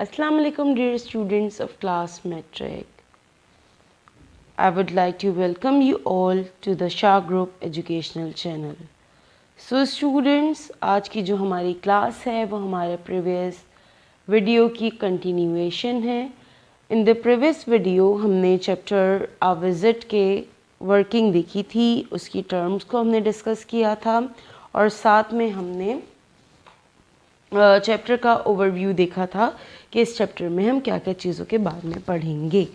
Assalamu alaikum dear students of class metric. I would like to welcome you all to the Shah Group Educational Channel. So students, आज की जो हमारी class है वो हमारे previous video की continuation है. इन द प्रीवियस वीडियो हमने चैप्टर आ विज़िट के वर्किंग देखी थी, उसकी टर्म्स को हमने डिस्कस किया था और साथ में हमने चैप्टर का ओवरव्यू देखा था कि इस चैप्टर में हम क्या क्या चीज़ों के बारे में पढ़ेंगे.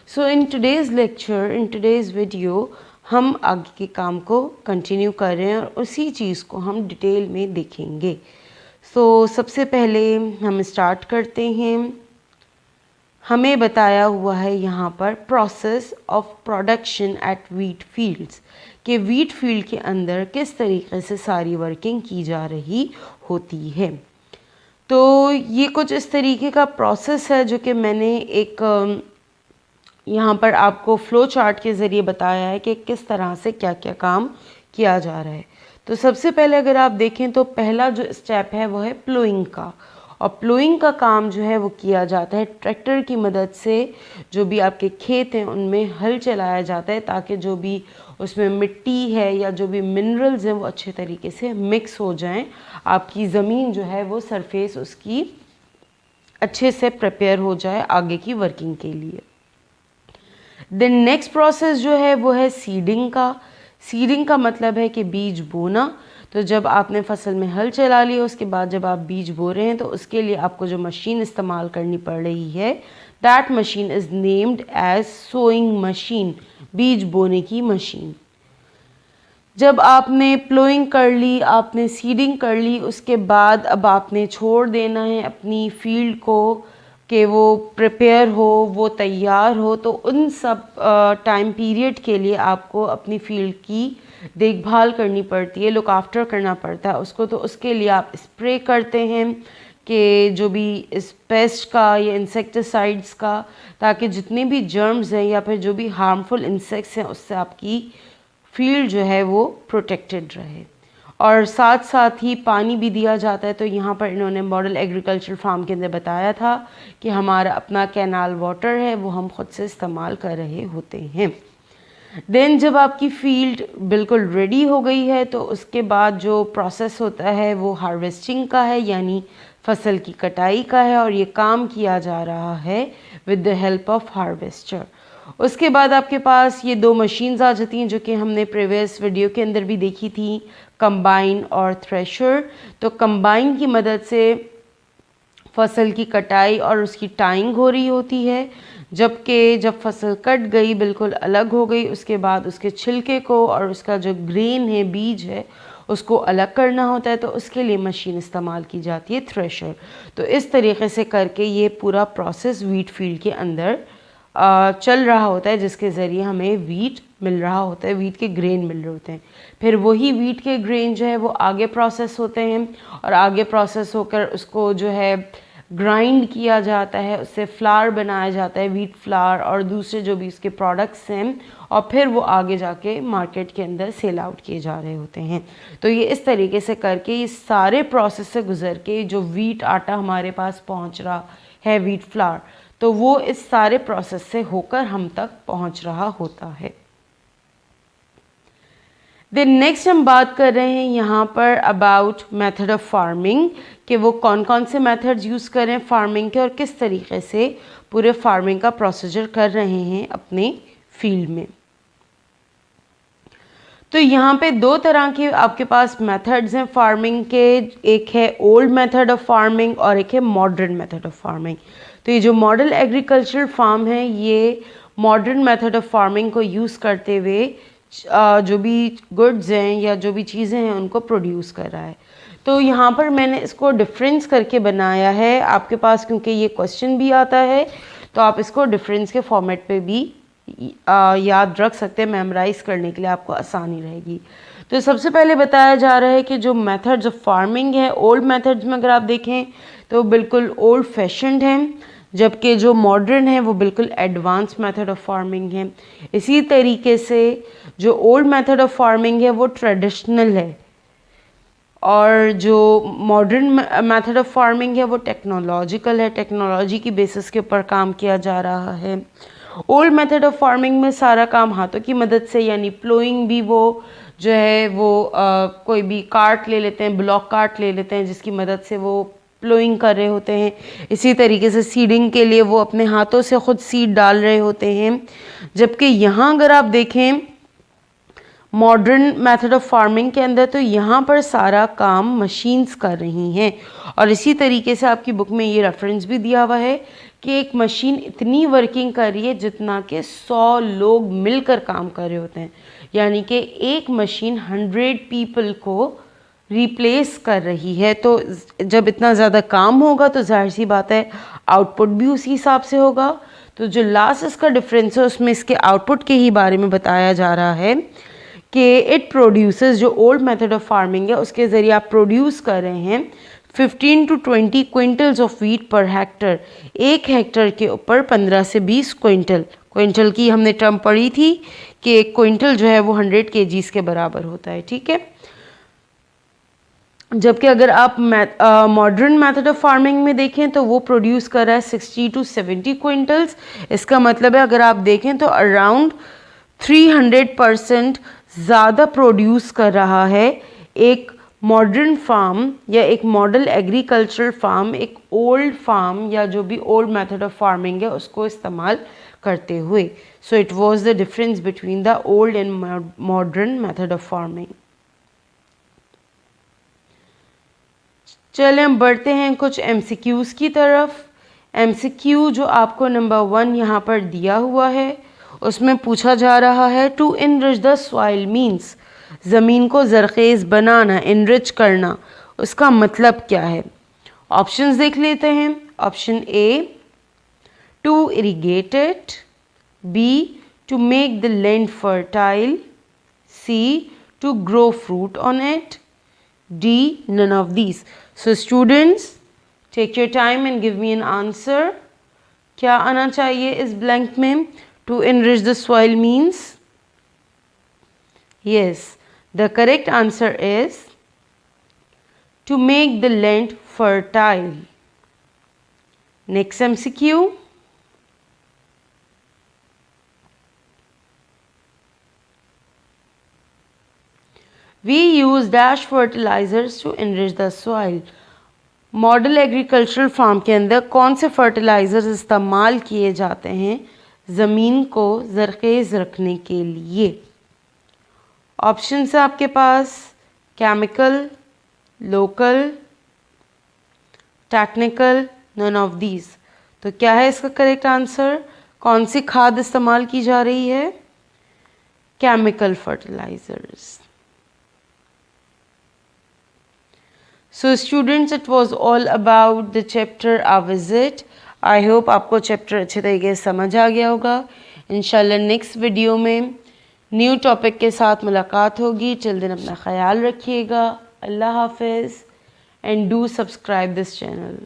So in today's lecture, in today's video हम आगे के काम को कंटिन्यू कर रहे हैं और उसी चीज़ को हम डिटेल में देखेंगे. सो सबसे पहले हम स्टार्ट करते हैं. हमें बताया हुआ है यहाँ पर process of production at wheat fields, कि वीट फील्ड के अंदर किस तरीके से सारी वर्किंग की जा रही होती है. तो ये कुछ इस तरीके का प्रोसेस है जो कि मैंने एक यहाँ पर आपको फ्लो चार्ट के ज़रिए बताया है कि किस तरह से क्या क्या काम किया जा रहा है. तो सबसे पहले अगर आप देखें तो पहला जो स्टेप है वो है प्लोइंग का, और प्लोइंग का काम जो है वो किया जाता है ट्रैक्टर की मदद से. जो भी आपके खेत हैं उनमें हल चलाया जाता है ताकि जो भी उसमें मिट्टी है या जो भी मिनरल्स हैं वो अच्छे तरीके से मिक्स हो जाएं. आपकी ज़मीन जो है वो सरफेस उसकी अच्छे से प्रिपेयर हो जाए आगे की वर्किंग के लिए. देन नेक्स्ट प्रोसेस जो है वो है सीडिंग का. सीडिंग का मतलब है कि बीज बोना. तो जब आपने फसल में हल चला लिया उसके बाद जब आप बीज बो रहे हैं तो उसके लिए आपको जो मशीन इस्तेमाल करनी पड़ रही है, that machine is named as sowing machine, बीज बोने की मशीन. जब आपने प्लोइंग कर ली, आपने सीडिंग कर ली, उसके बाद अब आपने छोड़ देना है अपनी फील्ड को कि वो प्रिपेयर हो, वो तैयार हो. तो उन सब टाइम पीरियड के लिए आपको अपनी फील्ड की देखभाल करनी पड़ती है, लुक आफ्टर करना पड़ता है उसको. तो उसके लिए आप स्प्रे करते हैं कि जो भी इस पेस्ट का या इंसेक्टिसाइड्स का, ताकि जितने भी जर्म्स हैं या फिर जो भी हार्मफुल इंसेक्ट्स हैं उससे आपकी फील्ड जो है वो प्रोटेक्टेड रहे. और साथ साथ ही पानी भी दिया जाता है. तो यहाँ पर इन्होंने मॉडल एग्रीकल्चर फार्म के अंदर बताया था कि हमारा अपना कैनाल वाटर है वो हम खुद से इस्तेमाल कर रहे होते हैं. देन जब आपकी फील्ड बिल्कुल रेडी हो गई है तो उसके बाद जो प्रोसेस होता है वो हार्वेस्टिंग का है, यानी फसल की कटाई का है, और ये काम किया जा रहा है with the help of harvester. उसके बाद आपके पास ये दो मशीन्स आ जाती हैं जो कि हमने प्रीवियस वीडियो के अंदर भी देखी थी, कंबाइन और थ्रेशर. तो कंबाइन की मदद से फसल की कटाई और उसकी टाइंग हो रही होती है, जबकि जब फसल कट गई, बिल्कुल अलग हो गई, उसके बाद उसके छिलके को और उसका जो ग्रेन है, बीज है, उसको अलग करना होता है. तो उसके लिए मशीन इस्तेमाल की जाती है थ्रेशर. तो इस तरीके से करके ये पूरा प्रोसेस वीट फील्ड के अंदर चल रहा होता है, जिसके ज़रिए हमें वीट मिल रहा होता है, वीट के ग्रेन मिल रहे होते हैं. फिर वही वीट के ग्रेन जो है वो आगे प्रोसेस होते हैं और आगे प्रोसेस होकर उसको जो है ग्राइंड किया जाता है, उससे फ्लावर बनाया जाता है, वीट फ्लावर और दूसरे जो भी उसके प्रोडक्ट्स हैं, और फिर वो आगे जाके मार्केट के अंदर सेल आउट किए जा रहे होते हैं. तो ये इस तरीके से करके ये सारे प्रोसेस से गुजर के जो वीट आटा हमारे पास पहुंच रहा है, वीट फ्लावर, तो वो इस सारे प्रोसेस से होकर हम तक पहुंच रहा होता है. देन नेक्स्ट हम बात कर रहे हैं यहाँ पर अबाउट मेथड ऑफ फार्मिंग, कि वो कौन कौन से मेथड्स यूज़ कर रहे हैं फार्मिंग के और किस तरीके से पूरे फार्मिंग का प्रोसीजर कर रहे हैं अपने फील्ड में. तो यहाँ पे दो तरह के आपके पास मेथड्स हैं फार्मिंग के. एक है ओल्ड मेथड ऑफ फार्मिंग और एक है मॉडर्न मेथड ऑफ फार्मिंग. तो ये जो मॉडल एग्रीकल्चर फार्म है ये मॉडर्न मेथड ऑफ फार्मिंग को यूज़ करते हुए जो भी गुड्स हैं या जो भी चीज़ें हैं उनको प्रोड्यूस कर रहा है. तो यहाँ पर मैंने इसको डिफरेंस करके बनाया है आपके पास, क्योंकि ये क्वेश्चन भी आता है तो आप इसको डिफरेंस के फॉर्मेट पे भी याद रख सकते हैं, मेमोराइज करने के लिए आपको आसानी रहेगी. तो सबसे पहले बताया जा रहा है कि जो मेथड्स ऑफ फार्मिंग है, ओल्ड मेथड्स में अगर आप देखें तो बिल्कुल ओल्ड फैशन्ड हैं, जबकि जो मॉडर्न है वो बिल्कुल एडवांस मेथड ऑफ फार्मिंग है. इसी तरीके से जो ओल्ड मेथड ऑफ फार्मिंग है वो ट्रेडिशनल है और जो मॉडर्न मेथड ऑफ फार्मिंग है वो टेक्नोलॉजिकल है, टेक्नोलॉजी की बेसिस के ऊपर काम किया जा रहा है। ओल्ड मेथड ऑफ फार्मिंग में सारा काम हाथों की मदद से, यानी प्लोइंग भी वो जो है वो कोई भी कार्ट ले लेते हैं, ब्लॉक कार्ट ले लेते हैं जिसकी मदद से वो प्लोइंग कर रहे होते हैं। इसी तरीके से सीडिंग के लिए वो अपने हाथों से ख़ुद सीड डाल रहे होते हैं। जबकि यहाँ अगर आप देखें मॉडर्न मेथड ऑफ फार्मिंग के अंदर तो यहाँ पर सारा काम मशीन्स कर रही हैं। और इसी तरीके से आपकी बुक में ये रेफरेंस भी दिया हुआ है कि एक मशीन इतनी वर्किंग कर रही है जितना कि 100 लोग मिलकर काम कर रहे होते हैं, यानी कि एक मशीन 100 पीपल को रिप्लेस कर रही है। तो जब इतना ज़्यादा काम होगा तो जाहिर सी बात है आउटपुट भी उसी हिसाब से होगा। तो जो लास्ट इसका डिफरेंस है उसमें इसके आउटपुट के ही बारे में बताया जा रहा है कि इट प्रोड्यूसेस, जो ओल्ड मेथड ऑफ फार्मिंग है उसके ज़रिए आप प्रोड्यूस कर रहे हैं 15 to 20 quintals of wheat per hectare. एक हेक्टर के ऊपर 15 से 20 क्विंटल। क्विंटल की हमने टर्म पढ़ी थी कि एक क्विंटल जो है वो 100 kgs के बराबर होता है, ठीक है। जबकि अगर आप मॉडर्न मेथड ऑफ फार्मिंग में देखें तो वो प्रोड्यूस कर रहा है 60 to 70 क्विंटल्स। इसका मतलब है अगर आप देखें तो अराउंड 300% ज़्यादा प्रोड्यूस कर रहा है एक मॉडर्न फार्म या एक मॉडल एग्रीकल्चरल फार्म एक ओल्ड फार्म या जो भी ओल्ड मेथड ऑफ फार्मिंग है उसको इस्तेमाल करते हुए। So it was the difference between the old and modern method of farming. चलें हम बढ़ते हैं कुछ MCQs की तरफ। MCQ जो आपको नंबर 1 यहाँ पर दिया हुआ है उसमें पूछा जा रहा है to enrich the soil means, ज़मीन को ज़रखेज़ बनाना, इनरिच करना, उसका मतलब क्या है। ऑप्शंस देख लेते हैं। Option A to irrigate it, B to make the land fertile, C to grow fruit on it, D none of these. So students take your time and give me an answer. क्या आना चाहिए इस blank में? To enrich the soil means, yes, the correct answer is to make the land fertile. Next MCQ. We use dash fertilizers to enrich the soil. Model agricultural farm के अंदर कौन से fertilisers इस्तेमाल किए जाते हैं ज़मीन को ज़रखेज़ रखने के लिए? ऑप्शन है आपके पास chemical, local, technical, none of these. तो क्या है इसका करेक्ट आंसर? कौन सी खाद इस्तेमाल की जा रही है? Chemical fertilisers. So students it was all about the chapter a visit. I hope आपको चैप्टर अच्छे तरीके से समझ आ गया होगा। इंशाल्लाह नेक्स्ट वीडियो में न्यू टॉपिक के साथ मुलाकात होगी। टिल देन अपना ख्याल रखिएगा। अल्लाह हाफिज़ and do subscribe this channel.